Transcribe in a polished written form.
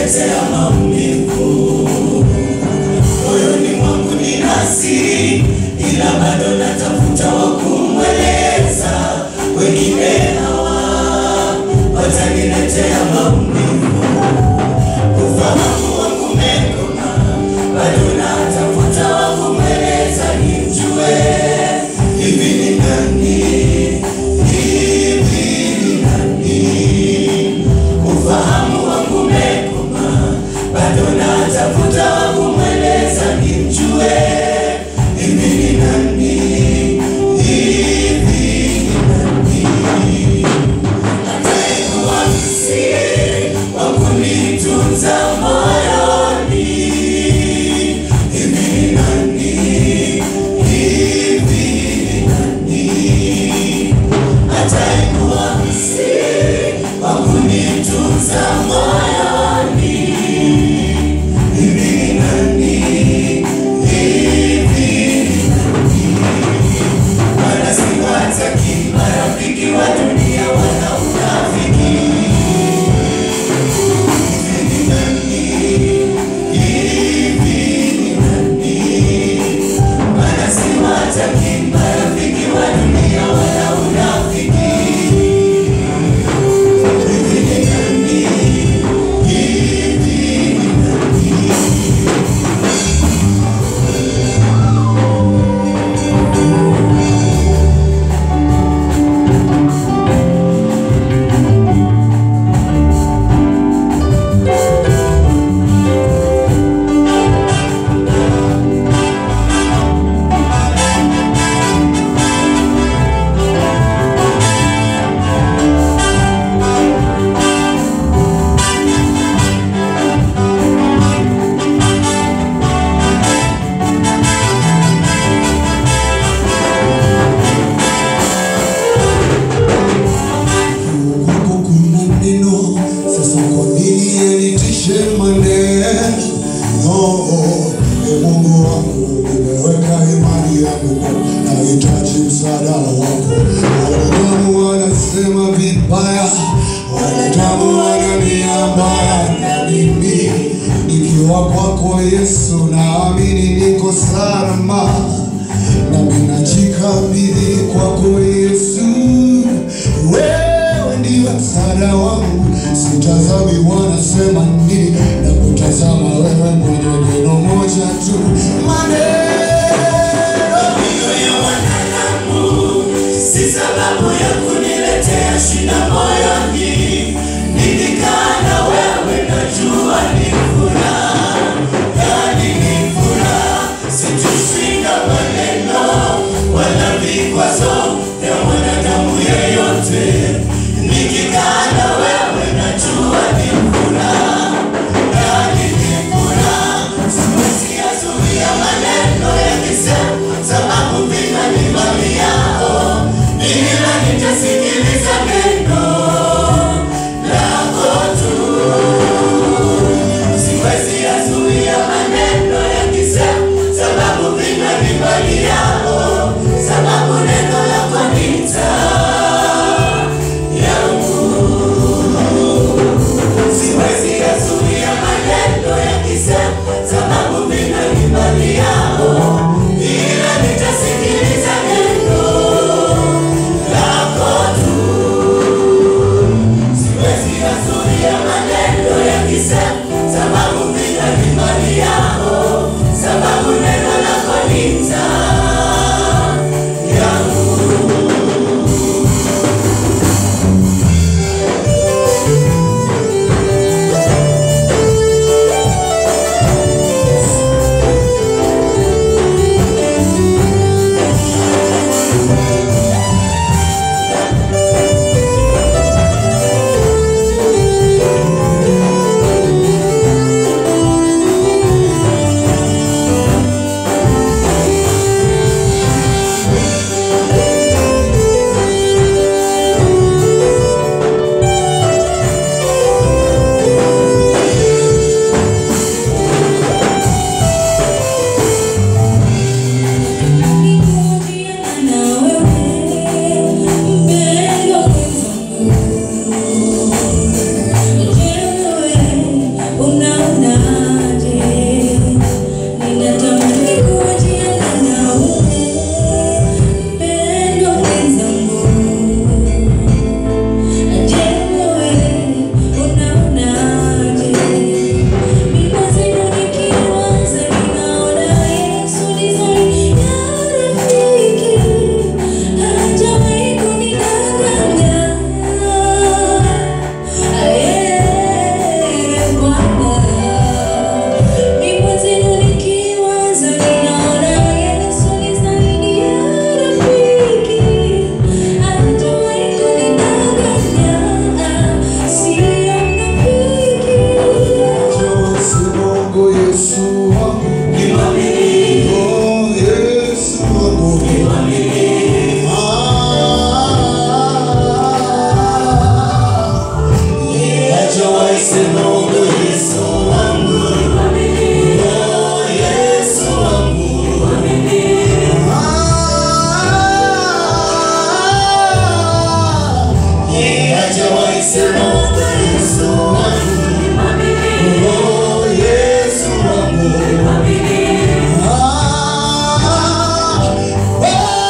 wataniletea maumivu. Moyoni mwangu nina siri, ila bado natafuta wa kumweleza. Wengine hawa wataniletea maumivu. Ufahamu wangu umekoma, bado natafuta wa kumweleza nimjue. Hivi ni nani? Hivi ni nani? Ufahamu wangu umekoma, bado natafuta wa kumweleza nimjue. Hivi ni nani? Hivi ni nani? Ataikuwa msiri wa kunitunza moyoni. Hivi ni nani? Hivi ni nani? Ataikuwa msiri wa kunitunza moyoni. Hivi ni nani? Hivi ni nani? Wala siwataki marafiki wa dunia wana unafiki. Hivi ni nani? Hivi ni nani? Wala siwataki marafiki wa dunia wana unafiki. Hivi ni nani? Hivi ni nani? Sasa kwa nini yanitishe maneno? Mungu wangu, nimeweka imani yangu, nahitaji msaada wako. Wanadamu wanasema vibaya, wanadamu wanania mbaya na mimi nikiwa kwako Yesu, naamini niko salama, nami najikabidhi kwako Yesu. Wewe ndiye msaada wangu, sitazami wanasema nini, na kutazama wewe mwenye neno moja tu. Maneno ya wanadamu si sababu ya kuniletea shida moyoni. Nikikaa na wewe najua ni furaha, yani ni furaha. Situshinda maneno wala vikwazo ya mwanadamu yeyote. Nikikaa na wewe najua ni furaha, yani ni furaha. Siwezi yazuia maneno yakisema, sababu vina ni mali yao, ila nitasikiliza neno. Yeye hajawahi sema ukweli.